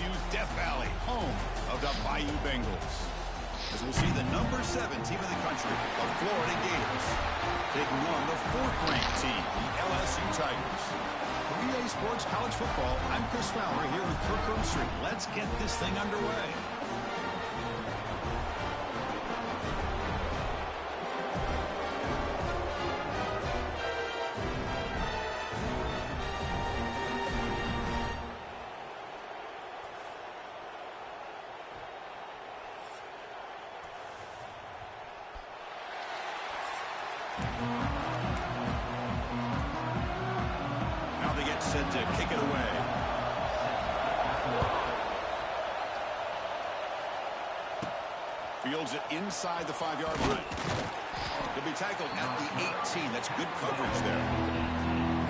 LSU's Death Valley, home of the Bayou Bengals. As we'll see the number 7 team in the country, the Florida Gators, taking on the 4th-ranked team, the LSU Tigers. For EA Sports College Football, I'm Chris Fowler here with Kirk Herbstreit. Let's get this thing underway. Now they get set to kick it away. Fields it inside the 5-yard line. He'll be tackled at the 18. That's good coverage there.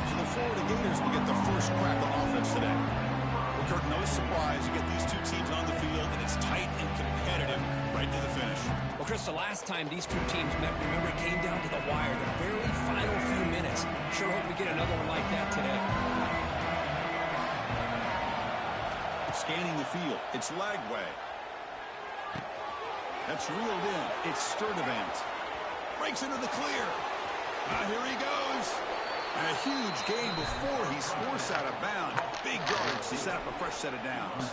So the Florida Gators will get the first crack on offense today. Well, Kirk, no surprise. You get these two teams on the field, and it's tight and competitive right to the finish. Well, Chris, the last time these two teams met, remember, it came down to the wire, the very final few minutes. Sure hope we get another one like that today. Scanning the field. It's Lagway. That's reeled in. It's Sturdivant. Breaks into the clear. Here he goes. And a huge gain before he's forced out of bounds. Big yards to set up a fresh set of downs.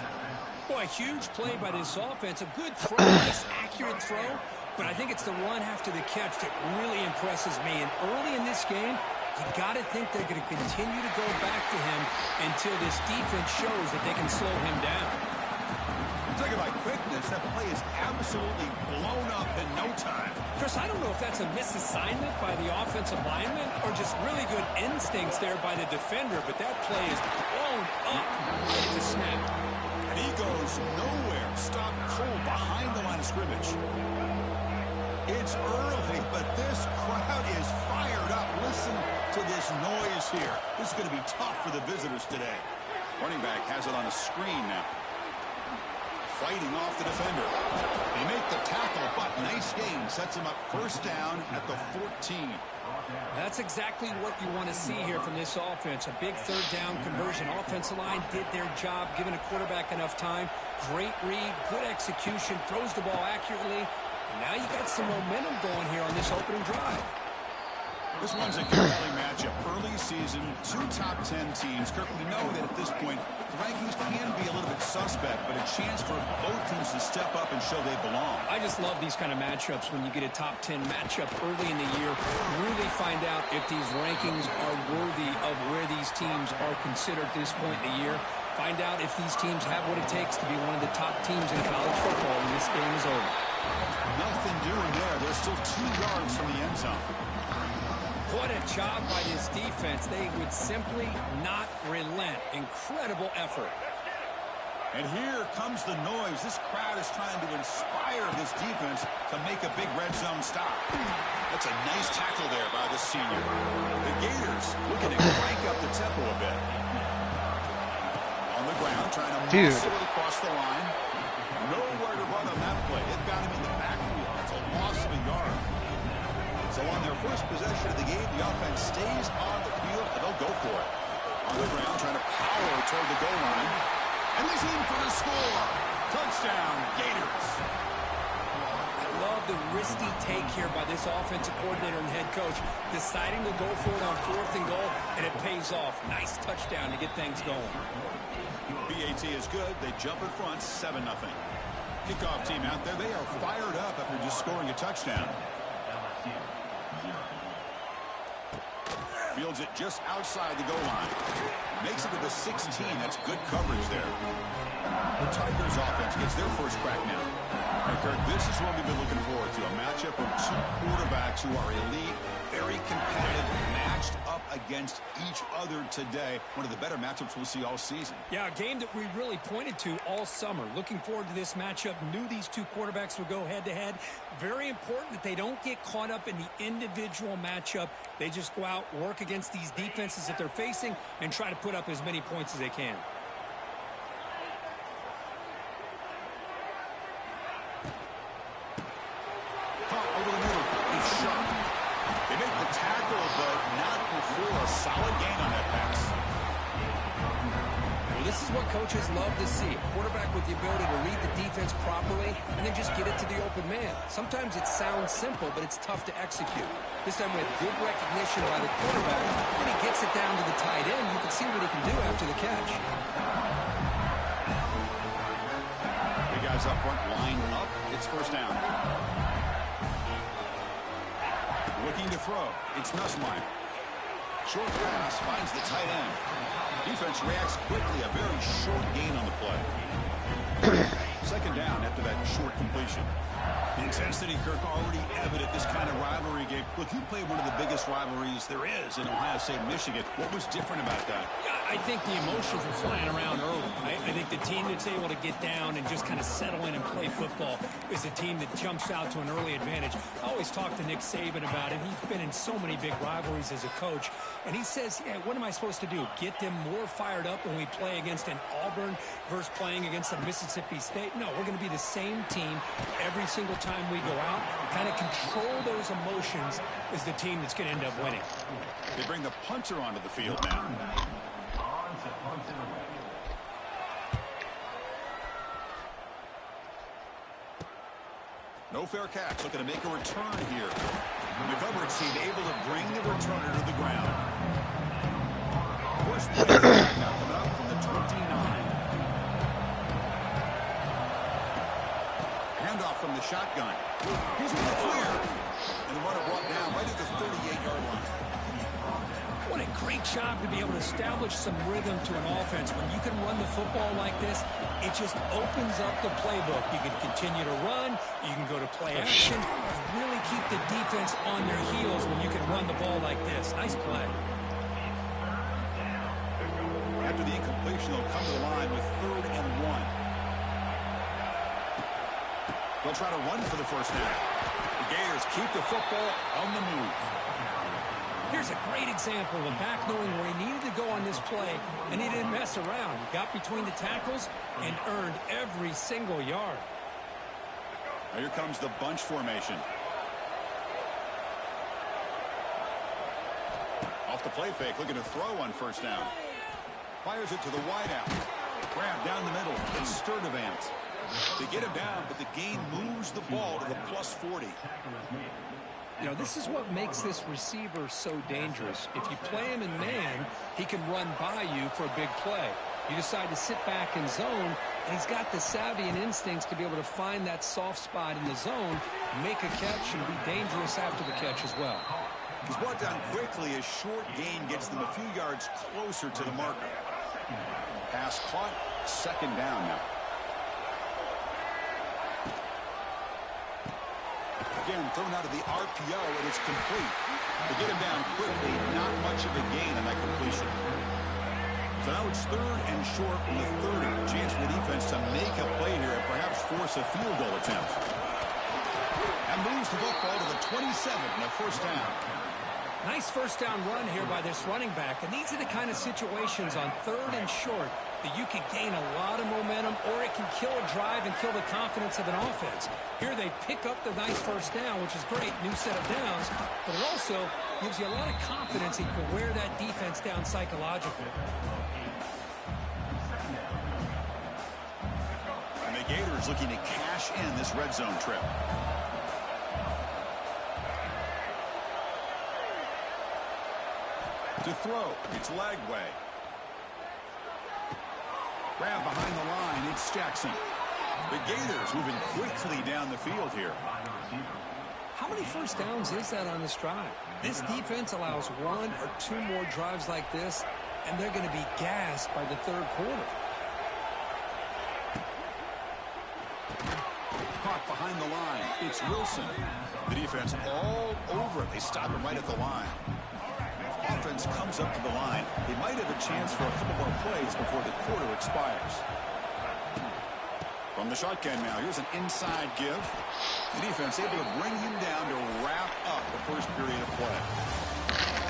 Boy, huge play by this offense. A good throw, nice, accurate throw. But I think it's the run after the catch that really impresses me. And early in this game, you got to think they're going to continue to go back to him until this defense shows that they can slow him down. Talking about quickness, that play is absolutely blown up in no time. Chris, I don't know if that's a misassignment by the offensive lineman or just really good instincts there by the defender, but that play is blown up right at the snap. And he goes nowhere. Stop cold behind the line of scrimmage. It's early, but this crowd is fired up. Listen to this noise here. This is going to be tough for the visitors today. Running back has it on a screen now. Fighting off the defender. They make the tackle, but nice gain. Sets him up first down at the 14. That's exactly what you want to see here from this offense. A big third down conversion. Offensive line did their job, giving a quarterback enough time. Great read, good execution, throws the ball accurately. And now you got some momentum going here on this opening drive. This one's a compelling matchup. Early season, 2 top 10 teams. Kirk, we know that at this point, the rankings can be a little bit suspect, but a chance for both teams to step up and show they belong. I just love these kind of matchups when you get a top 10 matchup early in the year. Really find out if these rankings are worthy of where these teams are considered at this point in the year. Find out if these teams have what it takes to be one of the top teams in college football when this game is over. Nothing doing there. They're still 2 yards from the end zone. What a job by this defense. They would simply not relent. Incredible effort. And here comes the noise. This crowd is trying to inspire this defense to make a big red zone stop. That's a nice tackle there by the senior. The Gators looking to crank up the tempo a bit. On the ground, trying to muscle it across the line. Nowhere to run on that play. It got him in the backfield. That's a loss of a yard. So on their first possession of the game, the offense stays on the field, and they'll go for it. On the ground, trying to power toward the goal line. And he's in for the score. Touchdown, Gators. I love the risky take here by this offensive coordinator and head coach, deciding to go for it on 4th and goal, and it pays off. Nice touchdown to get things going. BAT is good. They jump in front, 7-0. Kickoff team out there, they are fired up after just scoring a touchdown. Fields it just outside the goal line. Makes it to the 16. That's good coverage there. The Tigers offense gets their first crack now. Hey, Kirk, this is what we've been looking forward to. A matchup of 2 quarterbacks who are elite, very competitive, matched up against each other today. One of the better matchups we'll see all season. Yeah, a game that we really pointed to all summer. Looking forward to this matchup. Knew these 2 quarterbacks would go head-to-head. Very important that they don't get caught up in the individual matchup. They just go out, work against these defenses that they're facing, and try to put up as many points as they can. Over the middle. It's sharp. They make the tackle, but not before a solid gain on that pass. Well, this is what coaches love to see. A quarterback with the ability to read the defense properly and then just get it to the open man. Sometimes it sounds simple, but it's tough to execute. This time with good recognition by the quarterback, and he gets it down to the tight end. You can see what he can do after the catch. Big guys up front, line up. It's first down. Looking to throw. It's Nussmeier. Short pass finds the tight end. Defense reacts quickly. A very short gain on the play. Second down after that short completion. The intensity, Kirk, already evident. This kind of rivalry game. Look, you played one of the biggest rivalries there is in Ohio State, Michigan. What was different about that? I think the emotions were flying around early. I think the team that's able to get down and just kind of settle in and play football is the team that jumps out to an early advantage. I always talk to Nick Saban about it. He's been in so many big rivalries as a coach, and he says, yeah, what am I supposed to do? Get them more fired up when we play against an Auburn versus playing against a Mississippi State? No, we're going to be the same team every single time we go out. Kind of control those emotions is the team that's going to end up winning. They bring the punter onto the field now. No fair catch. Looking to make a return here. The coverage team able to bring the returner to the ground. First play now coming up from the 29. Handoff from the shotgun. He's in the clear. And the runner brought down right at the 38-yard line. What a great job to be able to establish some rhythm to an offense. When you can run the football like this, it just opens up the playbook. You can continue to run. You can go to play action. You really keep the defense on their heels when you can run the ball like this. Nice play. After the incompletion, they'll come to the line with 3rd and 1. They'll try to run for the first down. The Gators keep the football on the move. Here's a great example of a back knowing where he needed to go on this play, and he didn't mess around. He got between the tackles and earned every single yard. Now here comes the bunch formation. Off the play fake, looking to throw on first down. Fires it to the wideout. Grab down the middle. It's Sturdivant. They get him down, but the gain moves the ball to the +40. You know, this is what makes this receiver so dangerous. If you play him in man, he can run by you for a big play. You decide to sit back in zone, and he's got the savvy and instincts to be able to find that soft spot in the zone, make a catch, and be dangerous after the catch as well. He's brought down quickly. A short gain gets them a few yards closer to the marker. Pass caught. Second down now. Again, thrown out of the RPO, and it's complete. They get him down quickly. Not much of a gain on that completion. So now it's 3rd and short from the 30. Chance for the defense to make a play here and perhaps force a field goal attempt. And moves the football to the 27 and a first down. Nice first down run here by this running back. And these are the kind of situations on 3rd and short that you can gain a lot of momentum, or it can kill a drive and kill the confidence of an offense. Here they pick up the nice first down, which is great, new set of downs, but it also gives you a lot of confidence that you can wear that defense down psychologically. And the Gators looking to cash in this red zone trip. To throw, it's Lagway. Grab behind the line, it's Jackson. The Gators moving quickly down the field here. How many first downs is that on this drive? This defense allows 1 or 2 more drives like this, and they're going to be gassed by the 3rd quarter. Caught behind the line, it's Wilson. The defense all over it. They stop him right at the line. Offense comes up to the line. They might have a chance for a couple more plays before the quarter expires. From the shotgun now, here's an inside give. The defense able to bring him down to wrap up the first period of play.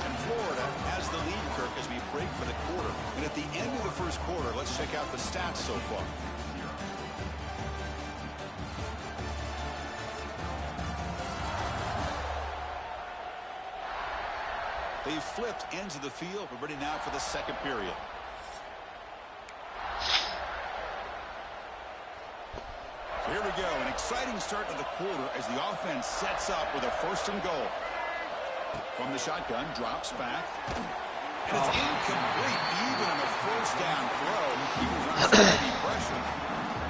And Florida has the lead, Kirk, as we break for the quarter. And at the end of the first quarter, let's check out the stats so far. They've flipped ends of the field. We're ready now for the second period. we go. An exciting start to the quarter as the offense sets up with a 1st and goal. From the shotgun, drops back. And it's incomplete. Even on a 1st down throw, he was under some heavy pressure.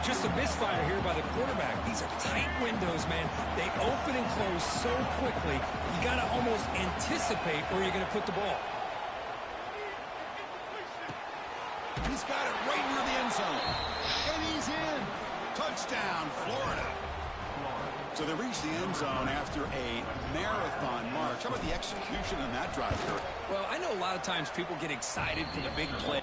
Just a misfire here by the quarterback. These are tight windows, man. They open and close so quickly, you got to almost anticipate where you're going to put the ball. He's got it right near the end zone. And he's in. Touchdown, Florida. So they reach the end zone after a marathon march. How about the execution on that drive, Kurt? Well, I know a lot of times people get excited for the big play.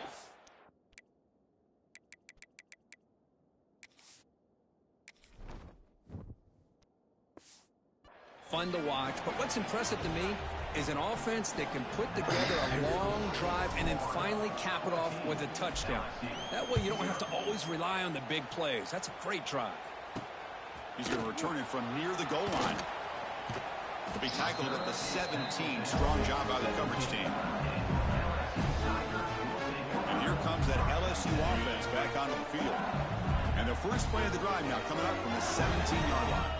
Fun to watch, but what's impressive to me is an offense that can put together a long drive and then finally cap it off with a touchdown. That way you don't have to always rely on the big plays. That's a great drive. He's going to return it from near the goal line. He'll be tackled at the 17. Strong job by the coverage team. And here comes that LSU offense back onto the field. And the first play of the drive now coming up from the 17-yard line.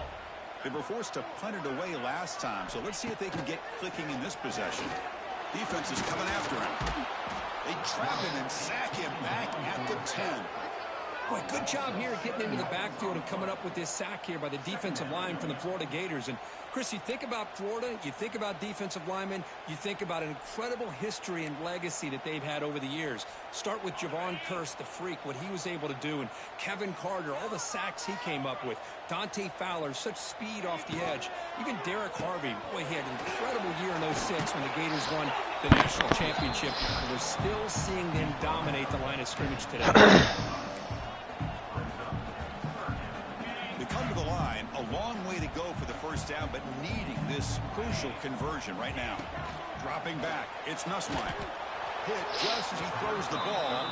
They were forced to punt it away last time, so let's see if they can get clicking in this possession. Defense is coming after him. They trap him and sack him back at the 10. Boy, good job here getting into the backfield and coming up with this sack here by the defensive line from the Florida Gators. And, Chris, you think about Florida, you think about defensive linemen, you think about an incredible history and legacy that they've had over the years. Start with Javon Kearse, the freak, what he was able to do, and Kevin Carter, all the sacks he came up with. Dante Fowler, such speed off the edge. Even Derek Harvey, boy, he had an incredible year in 06 when the Gators won the national championship. And we're still seeing them dominate the line of scrimmage today. Come to the line, a long way to go for the first down, but needing this crucial conversion right now. Dropping back, it's Nussmeier. Hit just as he throws the ball.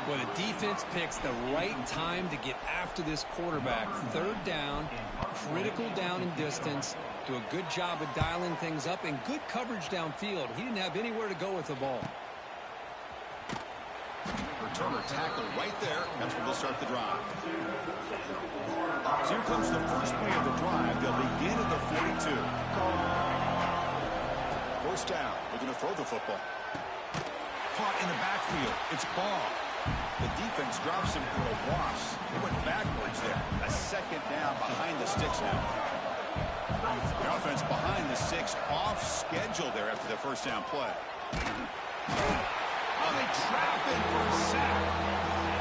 Well, the defense picks the right time to get after this quarterback. 3rd down, critical down in distance. Do a good job of dialing things up and good coverage downfield. He didn't have anywhere to go with the ball. Returner tackle right there. That's where they'll start the drive. So here comes the first play of the drive. They'll begin at the 42. 1st down. They're going to throw the football. Caught in the backfield. It's Ball. The defense drops him for a loss. He went backwards there. A 2nd down behind the sticks now. The offense behind the 6, off schedule there after the 1st down play. Oh, they trap him for a sack.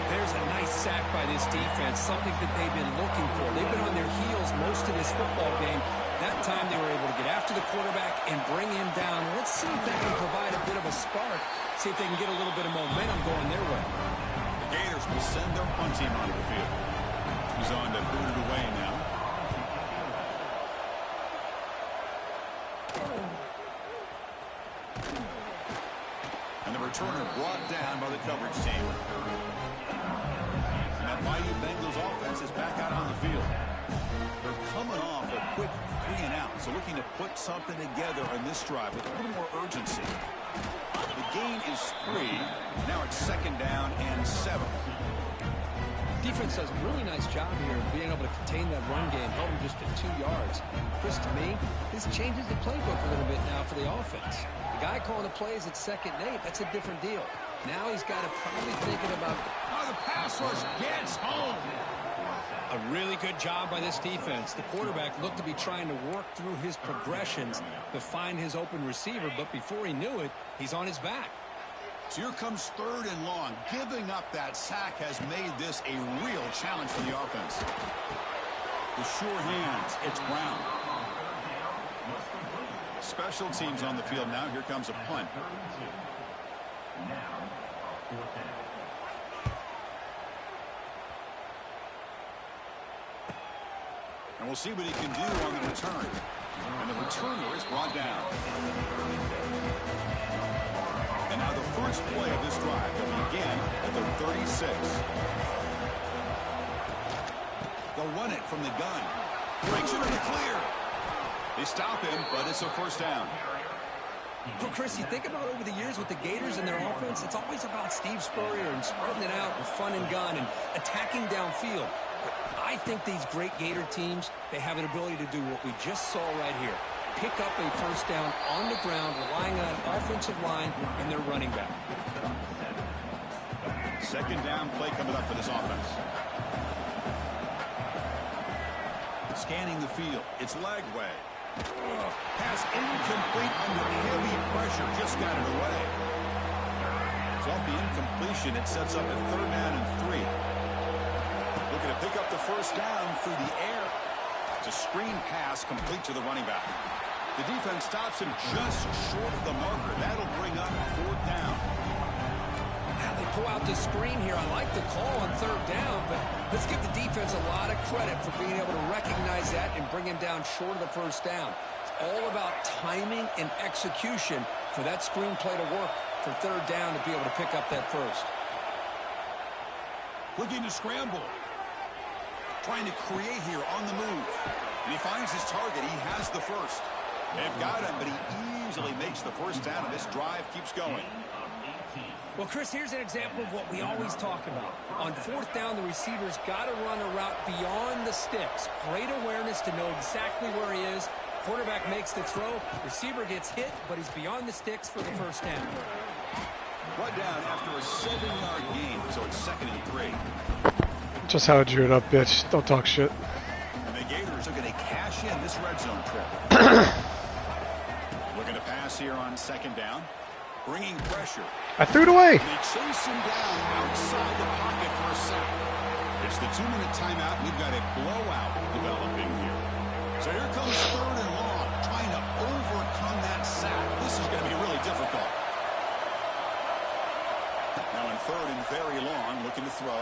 There's a nice sack by this defense, something that they've been looking for. They've been on their heels most of this football game. That time they were able to get after the quarterback and bring him down. Let's see if that can provide a bit of a spark, see if they can get a little bit of momentum going their way. The Gators will send their punt team onto the field. He's on to boot it away now. And the returner brought down by the coverage team. And that mighty Bengals offense is back out on the field. They're coming off a quick 3 and out, so looking to put something together on this drive with a little more urgency. The gain is 3. Now it's 2nd down and 7. Defense does a really nice job here of being able to contain that run game, held him just at 2 yards. Chris, to me, this changes the playbook a little bit now for the offense. The guy calling the plays at 2nd and 8, that's a different deal. Now he's got to probably thinking about... Oh, the pass rush gets home. A really good job by this defense. The quarterback looked to be trying to work through his progressions to find his open receiver, but before he knew it, he's on his back. So here comes 3rd and long. Giving up that sack has made this a real challenge for the offense. The sure hands, it's Brown. Special teams on the field now. Here comes a punt. And we'll see what he can do on the return. And the returner is brought down. And now the first play of this drive will begin at the 36. They'll run it from the gun. Breaks it in the clear. They stop him, but it's a 1st down. Well, Chris, you think about over the years with the Gators and their offense, it's always about Steve Spurrier and spreading it out with fun and gun and attacking downfield. But I think these great Gator teams, they have an ability to do what we just saw right here. Pick up a first down on the ground, relying on an offensive line and their running back. Second down play coming up for this offense. Scanning the field. It's Lagway. Pass incomplete under heavy pressure. Just got it away. So off the incompletion, it sets up a 3rd down and 3. Looking to pick up the first down through the air. It's a screen pass complete to the running back. The defense stops him just short of the marker. That'll bring up 4th down. Now they pull out the screen here. I like the call on 3rd down, but let's give the defense a lot of credit for being able to recognize that and bring him down short of the first down. It's all about timing and execution for that screen play to work for 3rd down to be able to pick up that first. Looking to scramble. Trying to create here on the move. And he finds his target. He has the first. They've got him, but he easily makes the first down, and this drive keeps going. Well, Chris, here's an example of what we always talk about. On 4th down, the receiver's got to run a route beyond the sticks. Great awareness to know exactly where he is. Quarterback makes the throw. Receiver gets hit, but he's beyond the sticks for the first down. Brought down after a 7-yard gain, so it's 2nd and 3. Just how I drew it up, bitch. Don't talk shit. And the Gators are going to cash in this red zone trip. Looking to pass here on 2nd down. Bringing pressure. I threw it away. They chase him down outside the pocket for a sack. It's the 2-minute timeout. We've got a blowout developing here. So here comes 3rd and long, trying to overcome that sack. This is going to be really difficult. Now in 3rd and very long, looking to throw.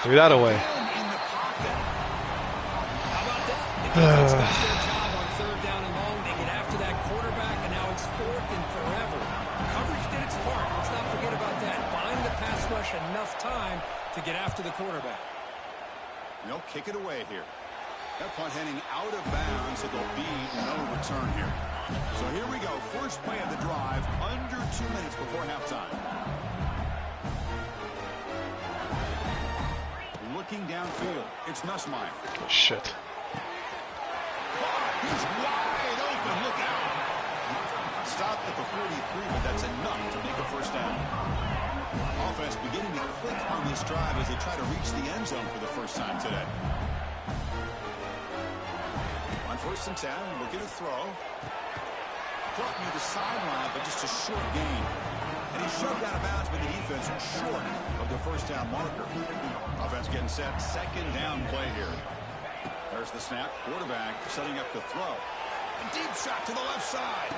Threw that away. In the pocket. How about that? The defense does their job on 3rd down and long. They get after that quarterback, and now it's 4th and forever. Coverage did its part. Let's not forget about that. Buying the pass rush enough time to get after the quarterback. They'll kick it away here. That punt heading out of bounds, so there'll be no return here. So here we go. First play of the drive, under 2 minutes before halftime. Looking downfield. It's Nussmeier. Oh, shit. He's wide open. Look out. Stopped at the 43, but that's enough to make a first down. Offense beginning to click on this drive as they try to reach the end zone for the first time today. On 1st and 10, looking to throw. Caught near the sideline, but just a short gain. And he's shoved out of bounds by the defense short of the first down marker. Offense getting set. 2nd down play here. There's the snap. Quarterback setting up to throw. A deep shot to the left side.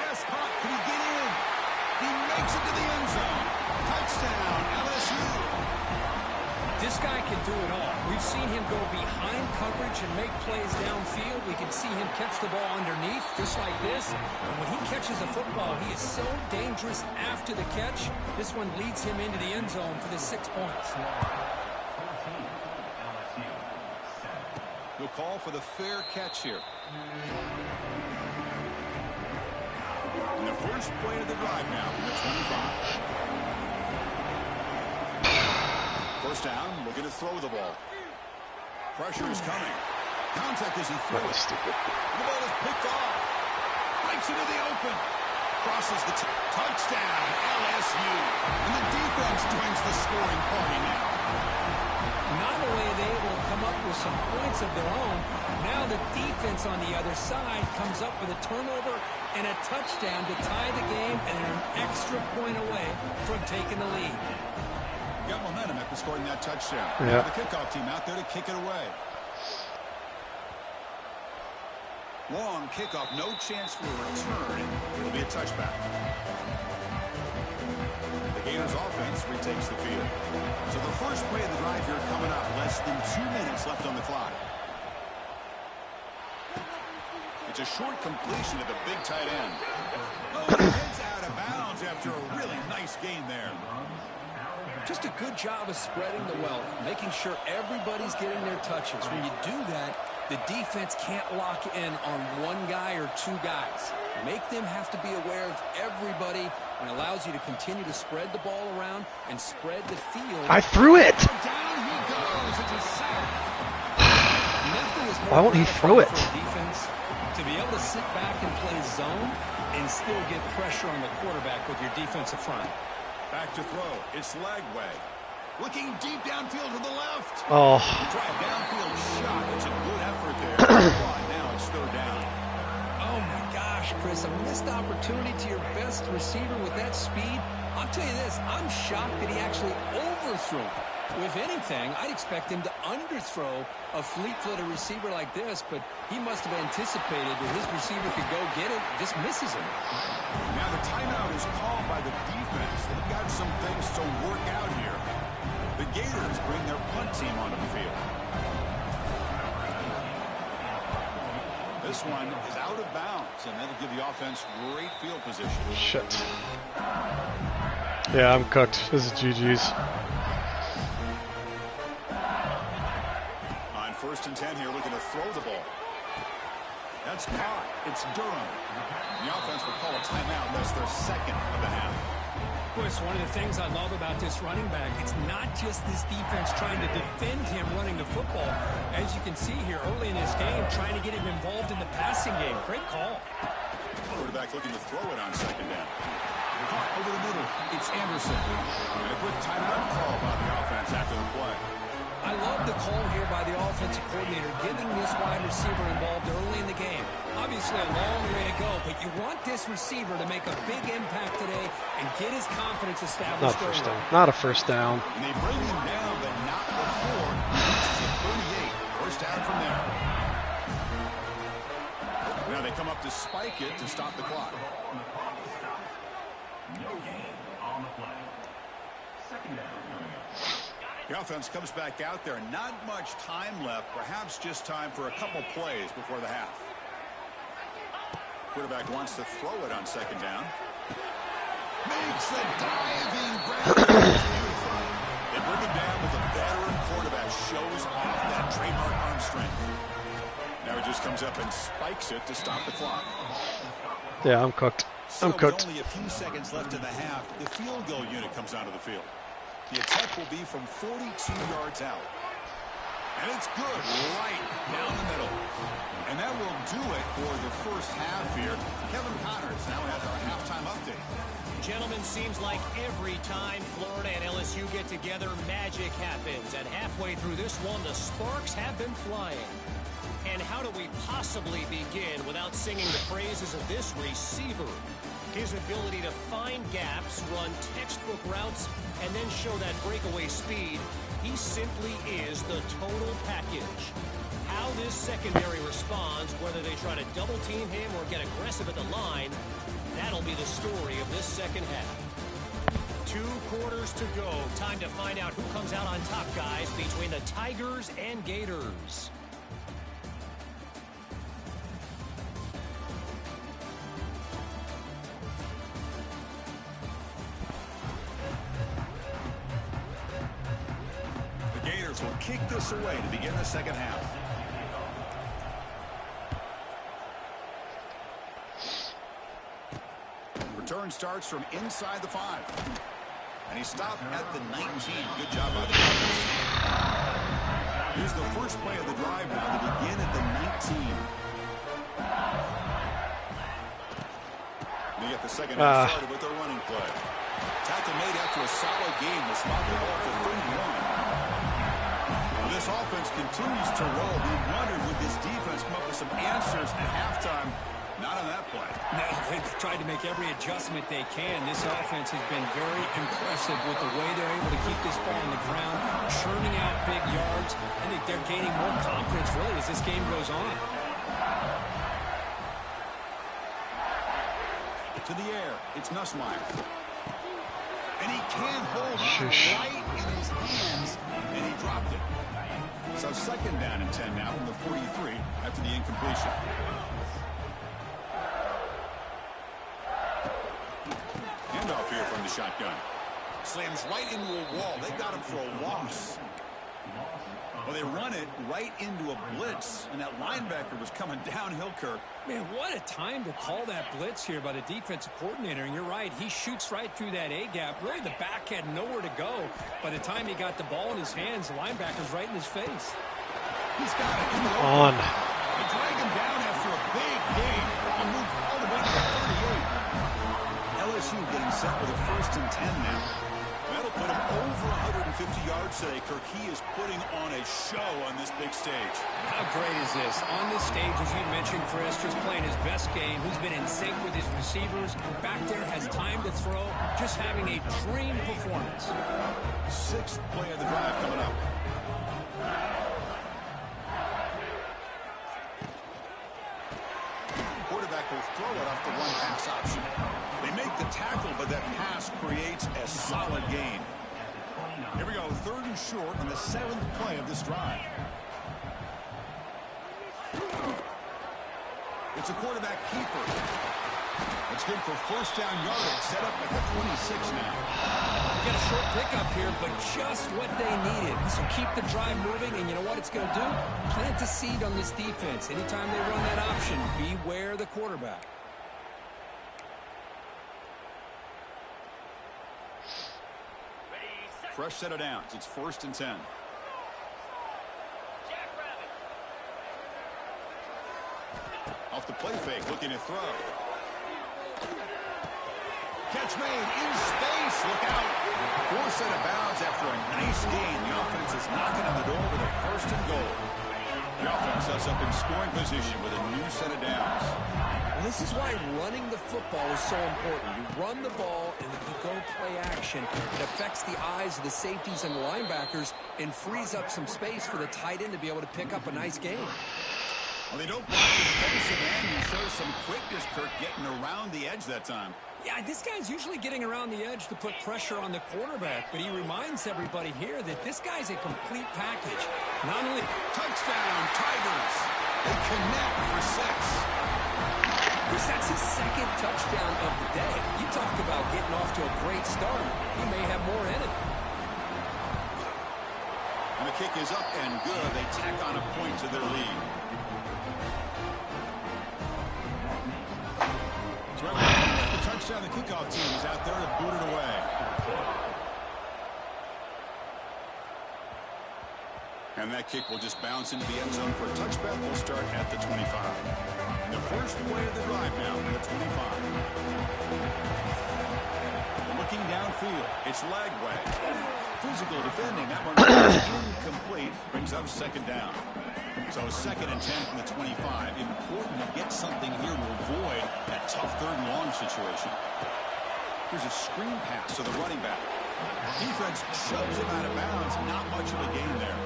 Pass caught. Can he get in? He makes it to the end zone. Touchdown, LSU. This guy can do it all. We've seen him go behind coverage and make plays downfield. We can see him catch the ball underneath, just like this. And when he catches a football, he is so dangerous after the catch. This one leads him into the end zone for the 6 points. We'll call for the fair catch here. And the first play of the drive now from the 25. First down, looking to throw the ball. Pressure is coming. Contact as he throws. That was stupid. The ball is picked off. Breaks into the open. Crosses the touchdown, LSU. And the defense joins the scoring party now. Not only are they able to come up with some points of their own, now the defense on the other side comes up with a turnover and a touchdown to tie the game, and they're an extra point away from taking the lead. Got momentum after scoring that touchdown. Yeah. The kickoff team out there to kick it away. Long kickoff, no chance for a return. It'll be a touchback. The Gators offense retakes the field. So the first play of the drive here coming up. Less than 2 minutes left on the clock. It's a short completion to the big tight end. Oh, he heads out of bounds after a really nice gain there. Just a good job of spreading the wealth, making sure everybody's getting their touches. When you do that, the defense can't lock in on one guy or two guys. Make them have to be aware of everybody, and allows you to continue to spread the ball around and spread the field. I threw it. Down he goes. It's a Why won't he throw it? Defense, to be able to sit back and play zone and still get pressure on the quarterback with your defensive front. Back to throw. It's leg way. Looking deep downfield to the left. Oh. Try a downfield shot. It's a good effort there. Now it's third down. Oh, my gosh, Chris. A missed opportunity to your best receiver with that speed. I'll tell you this. I'm shocked that he actually overthrew. If anything, I'd expect him to underthrow a fleet-footed receiver like this, but he must have anticipated that his receiver could go get it, just misses him. Now the timeout is called by the defense. They've got some things to work out here. The Gators bring their punt team onto the field. This one is out of bounds, and that'll give the offense great field position. Shit. Yeah, I'm cooked. This is GG's. On 1st and 10 here, looking to throw the ball. That's caught. It's Durham. The offense will call a timeout. That's their second of the half. Chris, one of the things I love about this running back, it's not just this defense trying to defend him running the football. As you can see here early in this game, trying to get him involved in the passing game. Great call. Quarterback looking to throw it on second down. Caught over the middle. It's Anderson. And a quick timeout call by the offense after the play. I love the call here by the offensive coordinator, getting this wide receiver involved early in the game. Obviously a long way to go, but you want this receiver to make a big impact today and get his confidence established. Not first down. Not a first down. And they bring him down, but not before. It's at 38. First down from there. Now they come up to spike it to stop the clock. No gain on the play. Second down. The offense comes back out there. Not much time left. Perhaps just time for a couple plays before the half. Quarterback wants to throw it on second down. Makes the diving grab. They bring him down with a veteran quarterback. Shows off that trademark arm strength. Now he just comes up and spikes it to stop the clock. Yeah, I'm cooked. I'm cooked. With only a few seconds left in the half, the field goal unit comes onto the field. The attack will be from 42 yards out. And it's good right down the middle. And that will do it for the first half here. Kevin Connors now has our halftime update. Gentlemen, seems like every time Florida and LSU get together, magic happens. And halfway through this one, the sparks have been flying. And how do we possibly begin without singing the praises of this receiver? His ability to find gaps, run textbook routes, and then show that breakaway speed. He simply is the total package. How this secondary responds, whether they try to double team him or get aggressive at the line, that'll be the story of this second half. 2 quarters to go. Time to find out who comes out on top, guys, between the Tigers and Gators. Will kick this away to begin the second half. Return starts from inside the 5. And he stopped at the 19. Good job by the Tigers. Here's the first play of the drive now to begin at the 19. They get the second half started with their running play. Tackle made after a solid game. The spot the ball for 31. This offense continues to roll. We wondered, would this defense come up with some answers at halftime? Not on that play. No, they've tried to make every adjustment they can. This offense has been very impressive with the way they're able to keep this ball on the ground, churning out big yards. I think they're gaining more confidence, really, as this game goes on. To the air, it's Nussmeier. And he can't hold it right in his hands, and he dropped it. So second down and 10 now from the 43 after the incompletion. Handoff here from the shotgun. Slams right into a wall. They got him for a loss. Well, they run it right into a blitz, and that linebacker was coming downhill, Kirk. Man, what a time to call that blitz here by the defensive coordinator. And you're right, he shoots right through that A-gap. Really, the back had nowhere to go. By the time he got the ball in his hands, the linebacker's right in his face. He's got it in the On. They drag him down after a big gain. He moved all the way to the 38. LSU getting set with a 1st and 10 now. That'll put him over 150 yards today. Kirk, he is putting on a show on this big stage. How great is this? On this stage, as you mentioned, Chris, just playing his best game. He's been in sync with his receivers. Back there, has time to throw. Just having a dream performance. 6th play of the drive coming up. Quarterback will throw it off the one pass option. They make the tackle, but that pass creates a solid gain. Here we go, 3rd and short on the 7th play of this drive. It's a quarterback keeper. It's good for 1st down yardage, set up at the 26 now. Get a short pickup here, but just what they needed. So keep the drive moving, and you know what it's going to do? Plant a seed on this defense. Anytime they run that option, beware the quarterback. Fresh set of downs. It's 1st and 10. Off the play fake, looking to throw. Catch made in space. Look out. 4 set of bounds after a nice gain. The offense is knocking on the door with a 1st and goal. The offense sets up in scoring position with a new set of downs. Well, this is why running the football is so important. You run the ball, and if you go play action, it affects the eyes of the safeties and the linebackers and frees up some space for the tight end to be able to pick up a nice gain. Well, they don't block his defensive end. He shows some quickness, Kirk, getting around the edge that time. Yeah, this guy's usually getting around the edge to put pressure on the quarterback, but he reminds everybody here that this guy's a complete package. Not only touchdown, Tigers. They connect for 6. Chris, that's his 2nd touchdown of the day. You talk about getting off to a great start. He may have more in it. And the kick is up and good. They tack on a point to their lead. The touchdown, the kickoff team is out there to boot it away. And that kick will just bounce into the end zone for a touchback. Will start at the 25. The first play of the drive now from the 25. Looking downfield, it's Lagway. Physical defending, that one is incomplete. Brings up 2nd down. So 2nd and 10 from the 25. Important to get something here to avoid that tough 3rd and long situation. Here's a screen pass to the running back. Defense shoves him out of bounds. Not much of a gain there.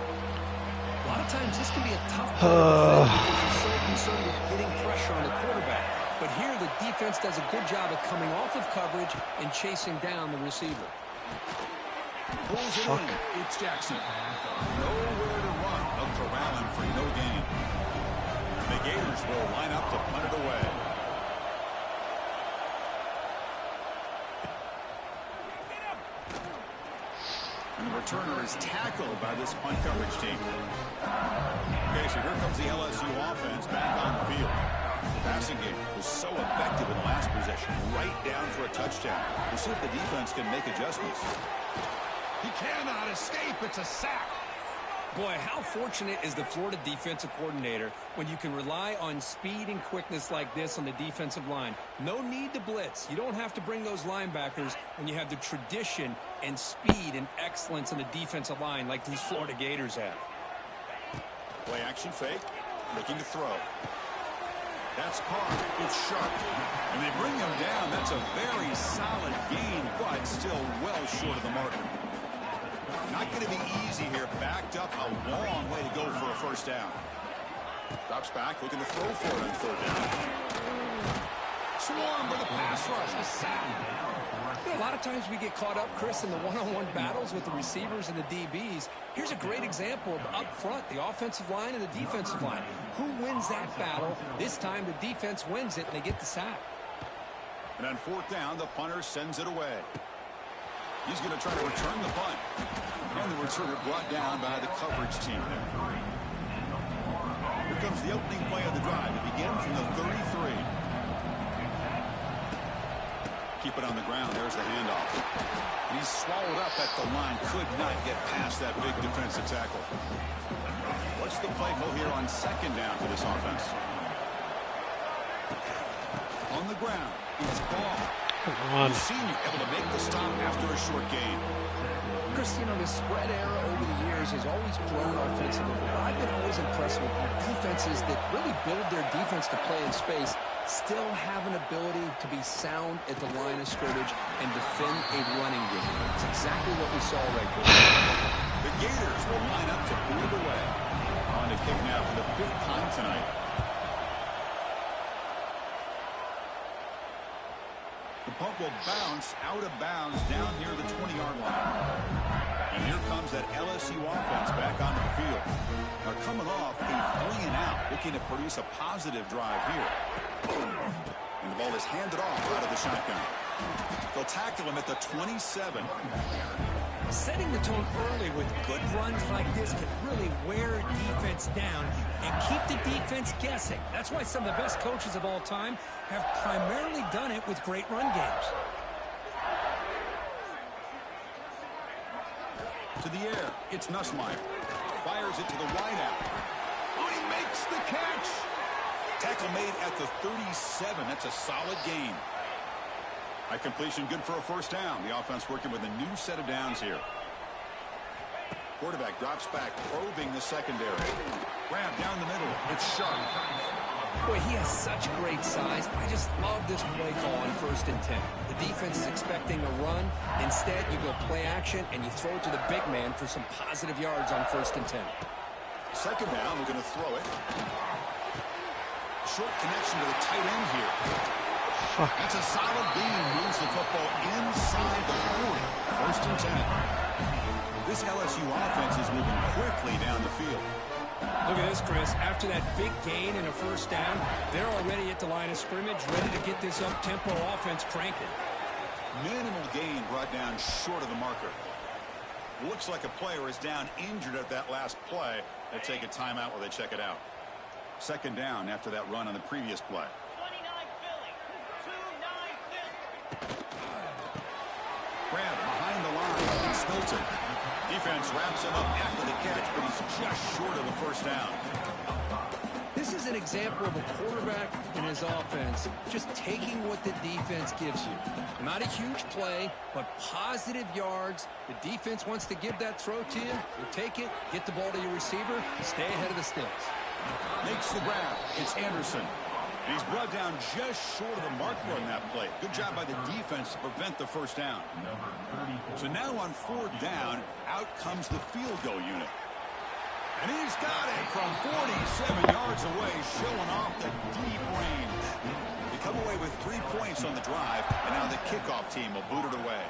A lot of times this can be a tough play to defend because you're so concerned with getting pressure on the quarterback. But here the defense does a good job of coming off of coverage and chasing down the receiver. Pulls it in. It's Jackson. Nowhere to run. They'll corral him for no gain. The Gators will line up to punt it away. And the returner is tackled by this punt coverage team. Okay, so here comes the LSU offense back on the field. The passing game was so effective in the last possession. Right down for a touchdown. We'll see if the defense can make adjustments. He cannot escape. It's a sack. Boy, how fortunate is the Florida defensive coordinator when you can rely on speed and quickness like this on the defensive line. No need to blitz. You don't have to bring those linebackers when you have the tradition and speed and excellence on the defensive line like these Florida Gators have. Play action fake. Looking to throw. That's caught. It's sharp. And they bring him down. That's a very solid gain, but still well short of the marker. Not going to be easy here. Backed up a long way to go for a 1st down. Drops back, looking to throw for it on 3rd down. Swarm with a pass rush. A sack. A lot of times we get caught up, Chris, in the one-on-one battles with the receivers and the DBs. Here's a great example of up front, the offensive line and the defensive line. Who wins that battle? This time the defense wins it, and they get the sack. And on 4th down, the punter sends it away. He's going to try to return the punt. And the returner brought down by the coverage team there. Here comes the opening play of the drive. It begins from the 33. keep it on the ground. There's the handoff. And he's swallowed up at the line. Could not get past that big defensive tackle. What's the play call here on second down for this offense? On the ground. It's ball. Come on. The senior able to make the stop after a short gain. Chris, you know, the spread era over the years has always grown offensively. But I've been always impressed with defenses that really build their defense to play in space, still have an ability to be sound at the line of scrimmage and defend a running game. It's exactly what we saw right there. The Gators will line up to boot it away. On to kick now for the 5th time tonight. The punt will bounce out of bounds down near the 20-yard line. And here comes that LSU offense back onto the field. Now coming off a 3-and-out, looking to produce a positive drive here. And the ball is handed off out of the shotgun. They'll tackle him at the 27. Setting the tone early with good runs like this can really wear defense down and keep the defense guessing. That's why some of the best coaches of all time have primarily done it with great run games. To the air, it's Nussmeier. Fires it to the wideout. Oh, he makes the catch. Tackle made at the 37. That's a solid gain. High completion, good for a first down. The offense working with a new set of downs here. Quarterback drops back, probing the secondary. Grab down the middle. It's sharp. Boy, he has such great size. I just love this play call on 1st and 10. The defense is expecting a run. Instead, you go play action, and you throw it to the big man for some positive yards on 1st and 10. Second down, we're going to throw it. Short connection to the tight end here. That's a solid gain. Moves the football inside the 40. 1st and 10. This LSU offense is moving quickly down the field. Look at this, Chris. After that big gain and a first down, they're already at the line of scrimmage, ready to get this up-tempo offense cranking. Minimal gain brought down short of the marker. Looks like a player is down injured at that last play. They'll take a timeout while they check it out. Second down after that run on the previous play. Grab behind the line. It's Milton. Defense wraps him up after the catch, but he's just short of the first down. This is an example of a quarterback and his offense just taking what the defense gives you. Not a huge play, but positive yards. The defense wants to give that throw to you. You take it, get the ball to your receiver, stay ahead of the sticks. Makes the grab. It's Anderson. And he's brought down just short of the marker on that play. Good job by the defense to prevent the first down. So now on 4th down, out comes the field goal unit. And he's got it from 47 yards away, showing off the deep range. They come away with 3 points on the drive, and now the kickoff team will boot it away.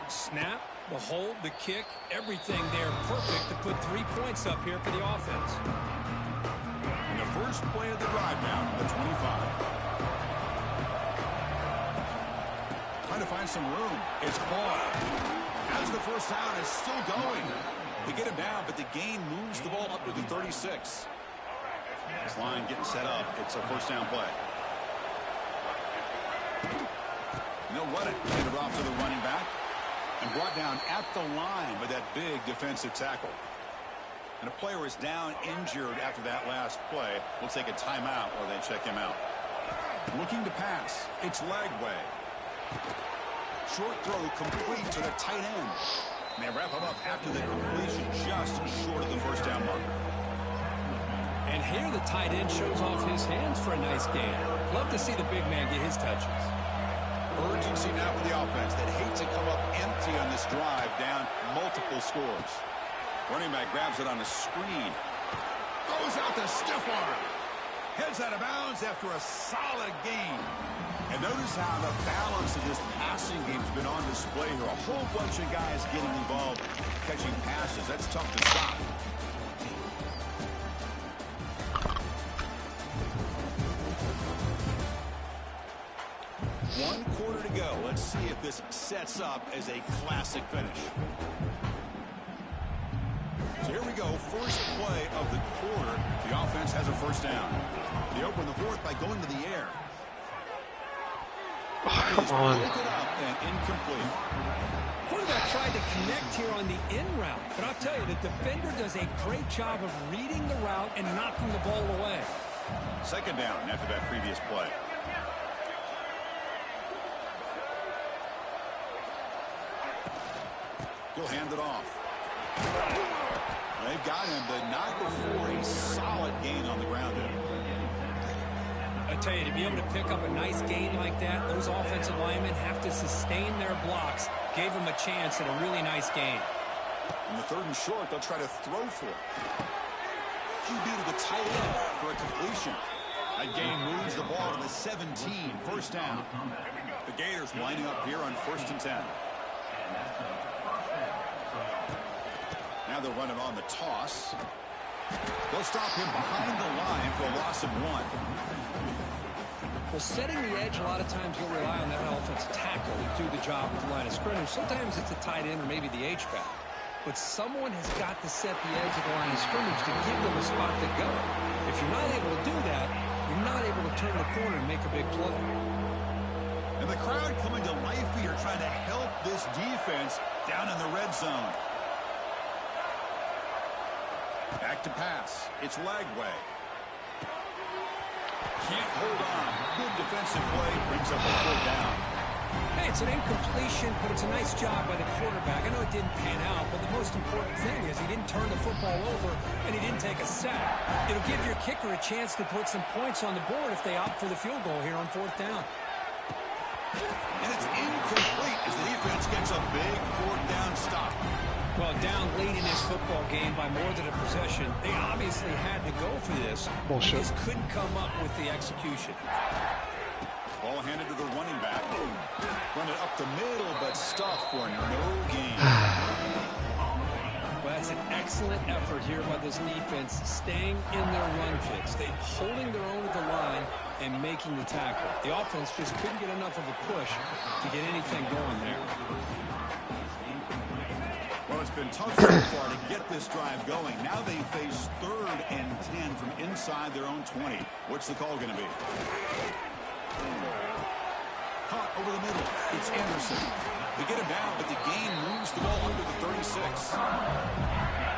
Snap, the hold, the kick, everything there perfect to put 3 points up here for the offense. And the first play of the drive now, the 25. Trying to find some room. It's Ball. As the first down is still going. They get him down, but the gain moves the ball up to the 36. This line getting set up. It's a first down play. And they'll run it. Hand it off to the running back. And brought down at the line with that big defensive tackle. And a player is down injured after that last play. We'll take a timeout while they check him out. Looking to pass. It's Lagway. Short throw complete to the tight end. And they wrap him up after the completion, just short of the first down marker. And here the tight end shows off his hands for a nice gain. Love to see the big man get his touches. Urgency now for the offense that hates to come up empty on this drive, down multiple scores. Running back grabs it on a screen. Throws out the stiff arm. Heads out of bounds after a solid gain. And notice how the balance of this passing game has been on display here. A whole bunch of guys getting involved, catching passes. That's tough to stop. One quarter to go. Let's see if this sets up as a classic finish. So here we go. First play of the quarter. The offense has a first down. They open the fourth by going to the air. Oh, come on. Broke it up and incomplete. Quarterback tried to connect here on the in route, but I'll tell you, the defender does a great job of reading the route and knocking the ball away. Second down after that previous play. He'll hand it off. They've got him, but not before a solid gain on the ground there. I tell you, to be able to pick up a nice gain like that, those offensive linemen have to sustain their blocks. Gave them a chance at a really nice gain. On the 3rd and short, they'll try to throw for it. QB to the tight end for a completion. That gain moves the ball to the 17, first down. The Gators lining up here on 1st and 10. Now they'll run it on the toss. They'll stop him behind the line for a loss of 1. Well, setting the edge, a lot of times you'll rely on that offensive tackle to do the job with the line of scrimmage. Sometimes it's the tight end or maybe the H-back. But someone has got to set the edge of the line of scrimmage to give them a spot to go. If you're not able to do that, you're not able to turn the corner and make a big play. And the crowd coming to life here, trying to help this defense down in the red zone. Back to pass. It's Lagway. Can't hold on. Good defensive play. Brings up a 4th down. Hey, it's an incompletion, but it's a nice job by the quarterback. I know it didn't pan out, but the most important thing is he didn't turn the football over and he didn't take a sack. It'll give your kicker a chance to put some points on the board if they opt for the field goal here on 4th down. And it's incomplete as the defense gets a big 4th down stop. Well, down late in this football game by more than a possession, they obviously had to go for this. Bullshit. Just couldn't come up with the execution. Ball handed to the running back. Run it up the middle, but stuffed for no gain. Well, that's an excellent effort here by this defense, staying in their run fix. They holding their own at the line and making the tackle. The offense just couldn't get enough of a push to get anything going there. Well, it's been tough so far to get this drive going. Now they face 3rd and 10 from inside their own 20. What's the call going to be? Caught over the middle. It's Anderson. They get him down, but the gain moves the ball under the 36.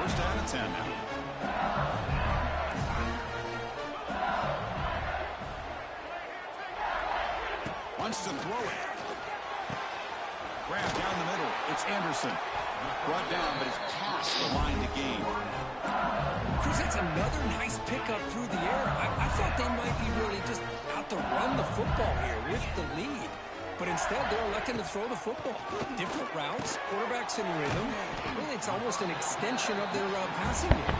First down and 10 now. Wants to throw it. Grab down the middle. It's Anderson. Brought down, but it's past the line to gain. Cruz, that's another nice pickup through the air. I thought they might be really just out to run the football here with the lead. But instead, they're electing to throw the football. Different routes, quarterbacks in rhythm. Really, it's almost an extension of their passing game.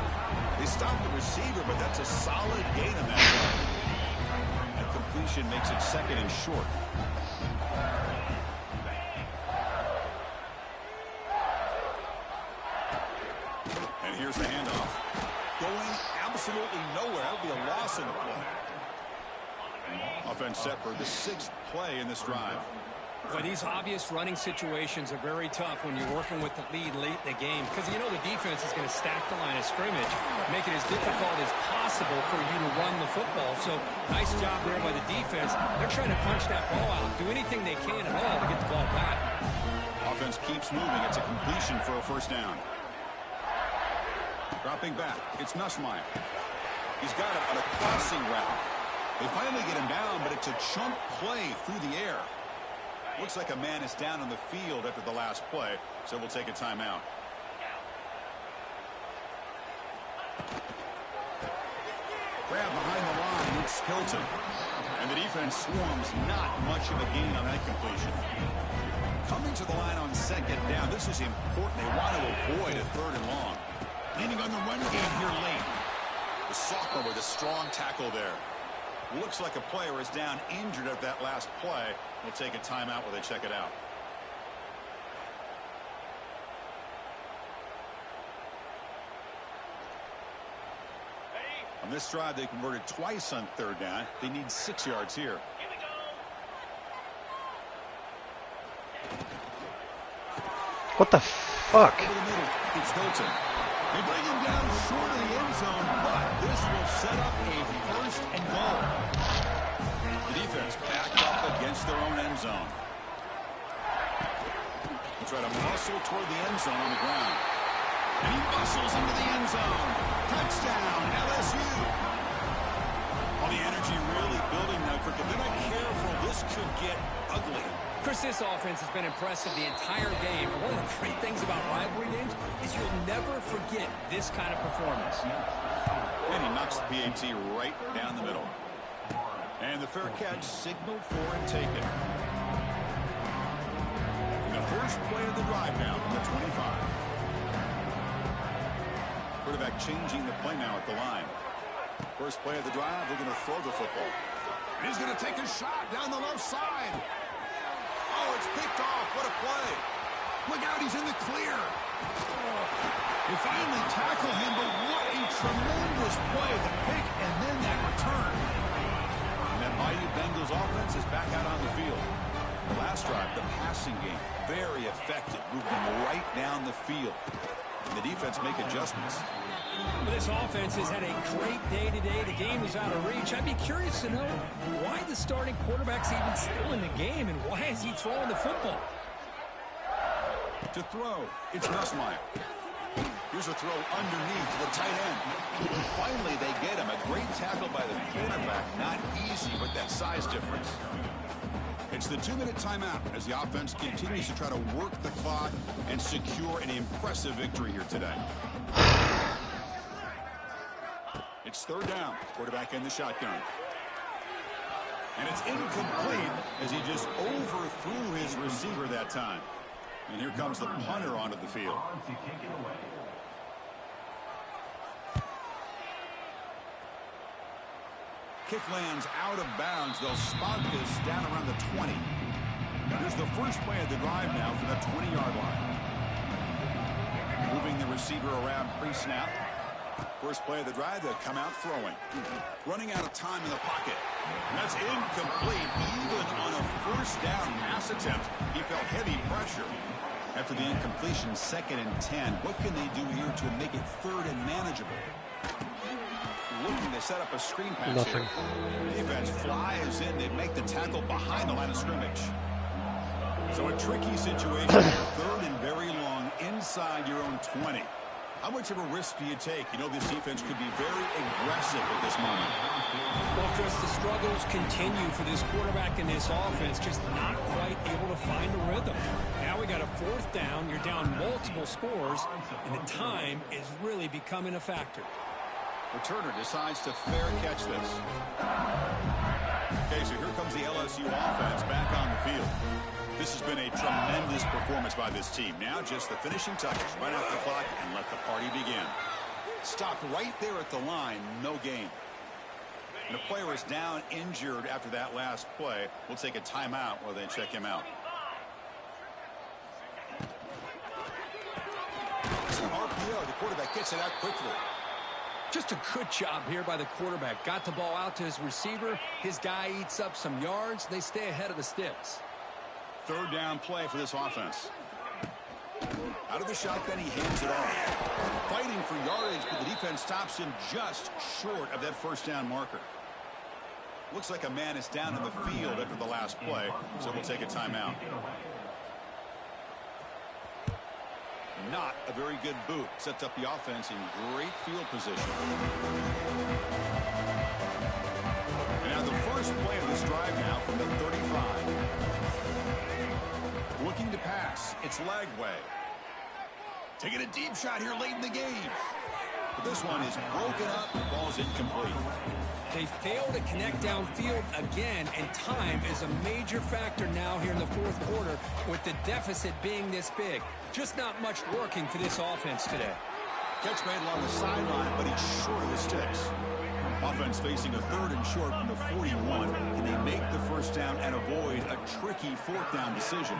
They stopped the receiver, but that's a solid gain on that play. That completion makes it 2nd and short. And here's the handoff. Going absolutely nowhere. That would be a loss in the play. Offense set for the 6th play in this drive. Well, these obvious running situations are very tough when you're working with the lead late in the game because you know the defense is going to stack the line of scrimmage, make it as difficult as possible for you to run the football. So nice job there by the defense. They're trying to punch that ball out, do anything they can at all to get the ball back. Offense keeps moving. It's a completion for a 1st down. Dropping back. It's Nussmeier. He's got it on a crossing route. They finally get him down, but it's a chunk play through the air. Looks like a man is down on the field after the last play, so we'll take a timeout. Grab behind the line, it's Hilton. And the defense swarms, not much of a gain on that completion. Coming to the line on 2nd down, this is important. They want to avoid a 3rd and long. Leaning on the run game here late. The sophomore with a strong tackle there. Looks like a player is down injured at that last play. We'll take a timeout while they check it out. On this drive, they converted twice on 3rd down. They need 6 yards here. What the fuck? Over the middle, it's Hilton. They bring him down short of the end zone, but this will set up a 1st and goal. The defense backed up against their own end zone. They try to muscle toward the end zone on the ground. And he muscles into the end zone. Touchdown, LSU. All the energy really building now. If they're not careful, this could get ugly. Chris, this offense has been impressive the entire game. And one of the great things about rivalry games is you'll never forget this kind of performance. And he knocks the PAT right down the middle. And the fair catch signaled for and taken. And the first play of the drive now from the 25. Quarterback changing the play now at the line. First play of the drive, they're going to throw the football. And he's going to take a shot down the left side. Oh, it's picked off. What a play. Look out, he's in the clear. They finally tackle him, but what a tremendous play. The pick and then that return. And that mighty Bengals offense is back out on the field. The last drive, the passing game, very effective. Moved them right down the field. And the defense make adjustments. Well, this offense has had a great day today. The game is out of reach. I'd be curious to know why the starting quarterback's even still in the game and why is he throwing the football? To throw, it's Nussmeier. Here's a throw underneath the tight end. Finally, they get him. A great tackle by the quarterback. Not easy with that size difference. It's the 2-minute timeout as the offense continues to try to work the clock and secure an impressive victory here today. It's third down. Quarterback in the shotgun. And it's incomplete as he just overthrew his receiver that time. And here comes the punter onto the field. Kick lands out of bounds. They'll spot this down around the 20. Here's the first play of the drive now from the 20-yard line. Moving the receiver around pre-snap. First play of the drive, they'll come out throwing. Running out of time in the pocket. And that's incomplete. Even on a first down pass attempt, he felt heavy pressure. After the incompletion, 2nd and 10. What can they do here to make it 3rd and manageable? Looking to set up a screen pass. Nothing. Here. Defense flies in. They make the tackle behind the line of scrimmage. So a tricky situation. 3rd and very long inside your own 20. How much of a risk do you take? You know this defense could be very aggressive at this moment. Well, Chris, the struggles continue for this quarterback in this offense, just not quite able to find a rhythm. Now we got a 4th down. You're down multiple scores, and the time is really becoming a factor. Returner decides to fair catch this. Okay, so here comes the LSU offense back on the field. This has been a tremendous performance by this team. Now just the finishing touches, run out the clock, and let the party begin. Stopped right there at the line, no gain. And the player is down injured after that last play. We'll take a timeout while they check him out. It's an RPO. The quarterback gets it out quickly. Just a good job here by the quarterback. Got the ball out to his receiver. His guy eats up some yards. They stay ahead of the sticks. 3rd down play for this offense. Out of the shotgun, he hands it off. Fighting for yardage, but the defense stops him just short of that 1st down marker. Looks like a man is down in the field after the last play, so we'll take a timeout. Not a very good boot. Sets up the offense in great field position. And now the first play of this drive now from the 35. Looking to pass. It's Lagway. Taking a deep shot here late in the game. But this one is broken up. The ball is incomplete. They fail to connect downfield again, and time is a major factor now here in the 4th quarter with the deficit being this big. Just not much working for this offense today. Catch made along the sideline, but he's short of the sticks. Offense facing a 3rd and short from the 41. Can they make the 1st down and avoid a tricky 4th down decision?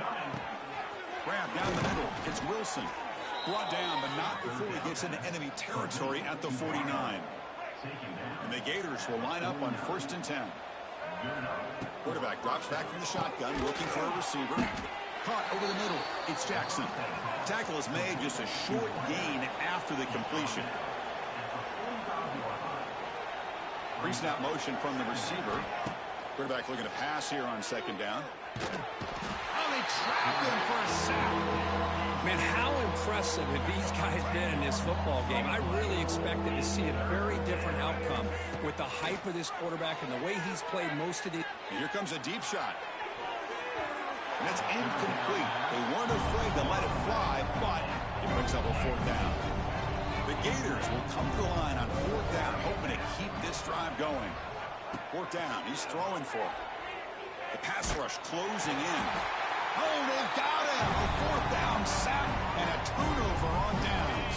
Grab down the middle. It's Wilson. Brought down, but not before he gets into enemy territory at the 49. And the Gators will line up on 1st and 10. Quarterback drops back from the shotgun, looking for a receiver. Caught over the middle. It's Jackson. Tackle is made, just a short gain after the completion. Pre-snap motion from the receiver. Quarterback looking to pass here on second down. Oh, they trapped him for a sack. Man, how impressive have these guys been in this football game? I really expected to see a very different outcome with the hype of this quarterback and the way he's played most of the... Here comes a deep shot. And it's incomplete. They weren't afraid to let it fly, but it brings up a fourth down. The Gators will come to the line on fourth down, hoping to keep this drive going. Fourth down, he's throwing for it. The pass rush closing in. Oh, they've got him! A fourth down sack and a turnover on downs.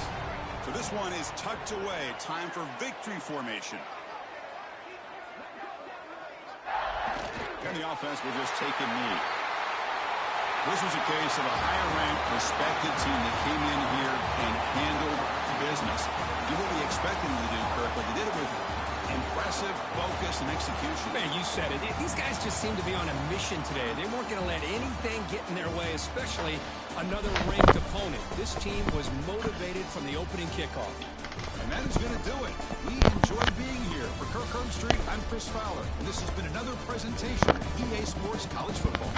So this one is tucked away. Time for victory formation. And the offense will just take a knee. This was a case of a higher-ranked, respected team that came in here and handled business. Did what we expected them to do, Kirk, but they did it with impressive focus and execution. Man, you said it. These guys just seem to be on a mission today. They weren't going to let anything get in their way, especially another ranked opponent. This team was motivated from the opening kickoff. And that is going to do it. We enjoy being here. For Kirk Herbstreit, I'm Chris Fowler, and this has been another presentation of EA Sports College Football.